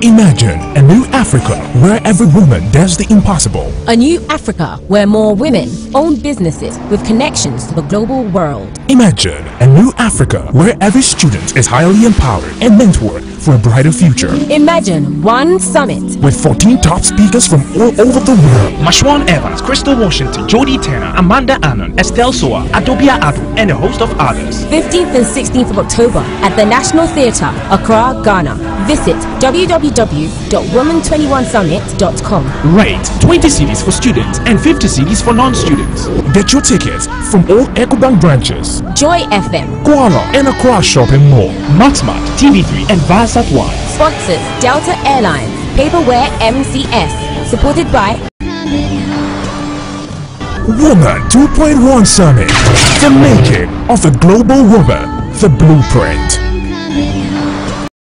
Imagine a new Africa where every woman does the impossible. A new Africa where more women own businesses with connections to the global world. Imagine a new Africa where every student is highly empowered and mentored for a brighter future. Imagine one summit with 14 top speakers from all over the world. Mashwan Evans, Crystal Washington, Jodie Turner, Amanda Annan, Estelle Soa, Adobia Adu, and a host of others. 15th and 16th of October at the National Theatre, Accra, Ghana. Visit www.women21summit.com. Rate 20 CDs for students and 50 CDs for non-students. Get your tickets from all EcoBank branches, Joy FM, Kuala and Accra Shopping Mall, Matsmat, TV3 and Viasat 1. Sponsors Delta Airlines, Paperware MCS. Supported by Woman 2.1 Summit. The making of a global woman. The blueprint.